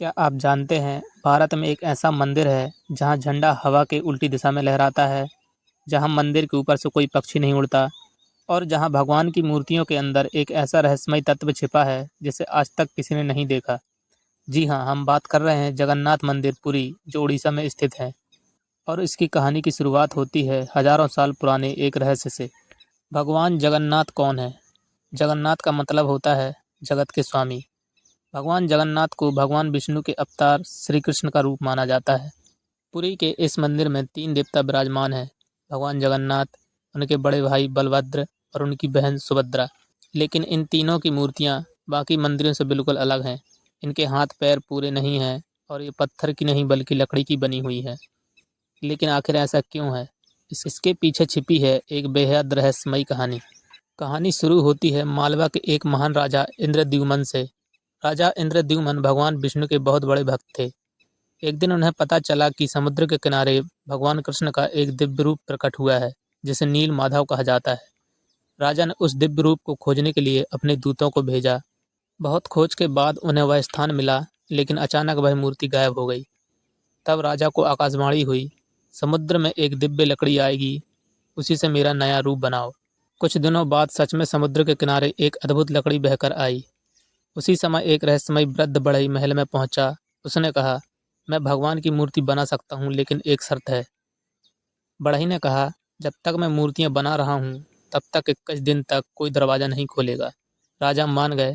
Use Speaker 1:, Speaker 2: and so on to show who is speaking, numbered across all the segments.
Speaker 1: क्या आप जानते हैं भारत में एक ऐसा मंदिर है जहाँ झंडा हवा के उल्टी दिशा में लहराता है, जहाँ मंदिर के ऊपर से कोई पक्षी नहीं उड़ता और जहाँ भगवान की मूर्तियों के अंदर एक ऐसा रहस्यमय तत्व छिपा है जिसे आज तक किसी ने नहीं देखा। जी हाँ, हम बात कर रहे हैं जगन्नाथ मंदिर पुरी जो उड़ीसा में स्थित है। और इसकी कहानी की शुरुआत होती है हजारों साल पुराने एक रहस्य से। भगवान जगन्नाथ कौन है? जगन्नाथ का मतलब होता है जगत के स्वामी। भगवान जगन्नाथ को भगवान विष्णु के अवतार श्री कृष्ण का रूप माना जाता है। पुरी के इस मंदिर में 3 देवता विराजमान हैं, भगवान जगन्नाथ, उनके बड़े भाई बलभद्र और उनकी बहन सुभद्रा। लेकिन इन तीनों की मूर्तियाँ बाकी मंदिरों से बिल्कुल अलग हैं। इनके हाथ पैर पूरे नहीं हैं और ये पत्थर की नहीं बल्कि लकड़ी की बनी हुई है। लेकिन आखिर ऐसा क्यों है? इसके पीछे छिपी है एक बेहद रहस्यमयी कहानी। कहानी शुरू होती है मालवा के एक महान राजा इंद्रद्युम्न से। राजा इंद्रद्युम्न भगवान विष्णु के बहुत बड़े भक्त थे। एक दिन उन्हें पता चला कि समुद्र के किनारे भगवान कृष्ण का एक दिव्य रूप प्रकट हुआ है, जिसे नील माधव कहा जाता है। राजा ने उस दिव्य रूप को खोजने के लिए अपने दूतों को भेजा। बहुत खोज के बाद उन्हें वह स्थान मिला, लेकिन अचानक वह मूर्ति गायब हो गई। तब राजा को आकाशवाणी हुई, समुद्र में एक दिव्य लकड़ी आएगी, उसी से मेरा नया रूप बनाओ। कुछ दिनों बाद सच में समुद्र के किनारे एक अद्भुत लकड़ी बहकर आई। उसी समय एक रहस्यमयी वृद्ध बढ़ई महल में पहुंचा। उसने कहा, मैं भगवान की मूर्ति बना सकता हूँ, लेकिन एक शर्त है। बढ़ई ने कहा, जब तक मैं मूर्तियाँ बना रहा हूँ तब तक 21 दिन तक कोई दरवाज़ा नहीं खोलेगा। राजा मान गए।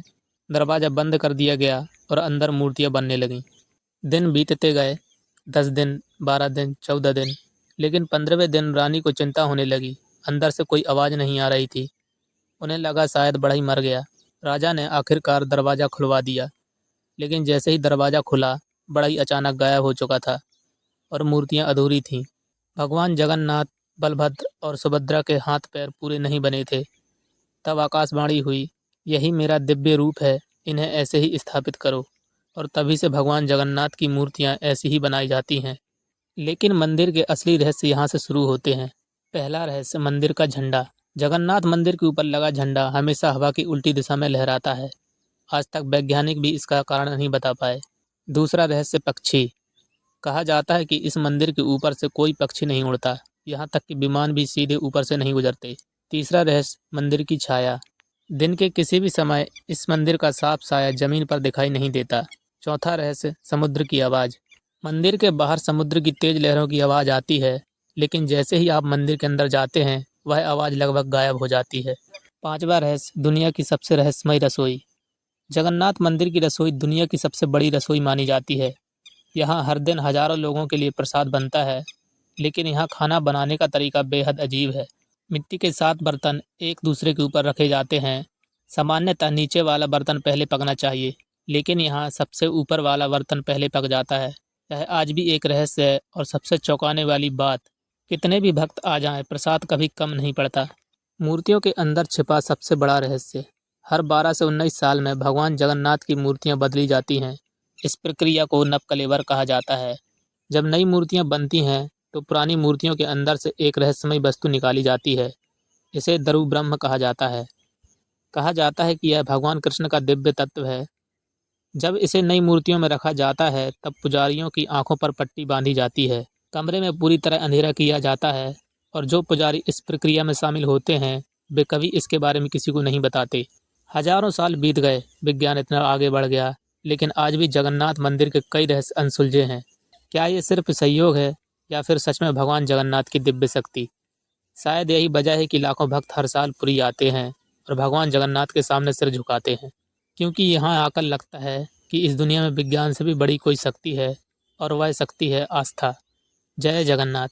Speaker 1: दरवाज़ा बंद कर दिया गया और अंदर मूर्तियाँ बनने लगीं। दिन बीतते गए, 10 दिन, 12 दिन, 14 दिन, लेकिन 15वें दिन रानी को चिंता होने लगी। अंदर से कोई आवाज़ नहीं आ रही थी। उन्हें लगा शायद बढ़ई मर गया। राजा ने आखिरकार दरवाज़ा खुलवा दिया, लेकिन जैसे ही दरवाज़ा खुला, बढ़ई अचानक गायब हो चुका था और मूर्तियाँ अधूरी थीं। भगवान जगन्नाथ, बलभद्र और सुभद्रा के हाथ पैर पूरे नहीं बने थे। तब आकाशवाणी हुई, यही मेरा दिव्य रूप है, इन्हें ऐसे ही स्थापित करो। और तभी से भगवान जगन्नाथ की मूर्तियाँ ऐसी ही बनाई जाती हैं। लेकिन मंदिर के असली रहस्य यहाँ से शुरू होते हैं। पहला रहस्य, मंदिर का झंडा। जगन्नाथ मंदिर के ऊपर लगा झंडा हमेशा हवा की उल्टी दिशा में लहराता है। आज तक वैज्ञानिक भी इसका कारण नहीं बता पाए। दूसरा रहस्य, पक्षी। कहा जाता है कि इस मंदिर के ऊपर से कोई पक्षी नहीं उड़ता, यहाँ तक कि विमान भी सीधे ऊपर से नहीं गुजरते। तीसरा रहस्य, मंदिर की छाया। दिन के किसी भी समय इस मंदिर का साफ साया जमीन पर दिखाई नहीं देता। चौथा रहस्य, समुद्र की आवाज़। मंदिर के बाहर समुद्र की तेज लहरों की आवाज़ आती है, लेकिन जैसे ही आप मंदिर के अंदर जाते हैं वह आवाज़ लगभग गायब हो जाती है। पांचवा रहस्य, दुनिया की सबसे रहस्यमयी रसोई। जगन्नाथ मंदिर की रसोई दुनिया की सबसे बड़ी रसोई मानी जाती है। यहाँ हर दिन हजारों लोगों के लिए प्रसाद बनता है, लेकिन यहाँ खाना बनाने का तरीका बेहद अजीब है। मिट्टी के 7 बर्तन एक दूसरे के ऊपर रखे जाते हैं। सामान्यतः नीचे वाला बर्तन पहले पकना चाहिए, लेकिन यहाँ सबसे ऊपर वाला बर्तन पहले पक जाता है। यह आज भी एक रहस्य है और सबसे चौंकाने वाली बात, कितने भी भक्त आ जाएं, प्रसाद कभी कम नहीं पड़ता। मूर्तियों के अंदर छिपा सबसे बड़ा रहस्य, हर 12 से 19 साल में भगवान जगन्नाथ की मूर्तियाँ बदली जाती हैं। इस प्रक्रिया को नवकलेवर कहा जाता है। जब नई मूर्तियाँ बनती हैं तो पुरानी मूर्तियों के अंदर से एक रहस्यमयी वस्तु निकाली जाती है। इसे दरु ब्रह्म कहा जाता है। कहा जाता है कि यह भगवान कृष्ण का दिव्य तत्व है। जब इसे नई मूर्तियों में रखा जाता है तब पुजारियों की आंखों पर पट्टी बांधी जाती है। कमरे में पूरी तरह अंधेरा किया जाता है और जो पुजारी इस प्रक्रिया में शामिल होते हैं वे कभी इसके बारे में किसी को नहीं बताते। हजारों साल बीत गए, विज्ञान इतना आगे बढ़ गया, लेकिन आज भी जगन्नाथ मंदिर के कई रहस्य अनसुलझे हैं। क्या ये सिर्फ संयोग है या फिर सच में भगवान जगन्नाथ की दिव्य शक्ति? शायद यही वजह है कि लाखों भक्त हर साल पुरी आते हैं और भगवान जगन्नाथ के सामने सिर झुकाते हैं, क्योंकि यहाँ आकर लगता है कि इस दुनिया में विज्ञान से भी बड़ी कोई शक्ति है और वह शक्ति है आस्था। जय जगन्नाथ।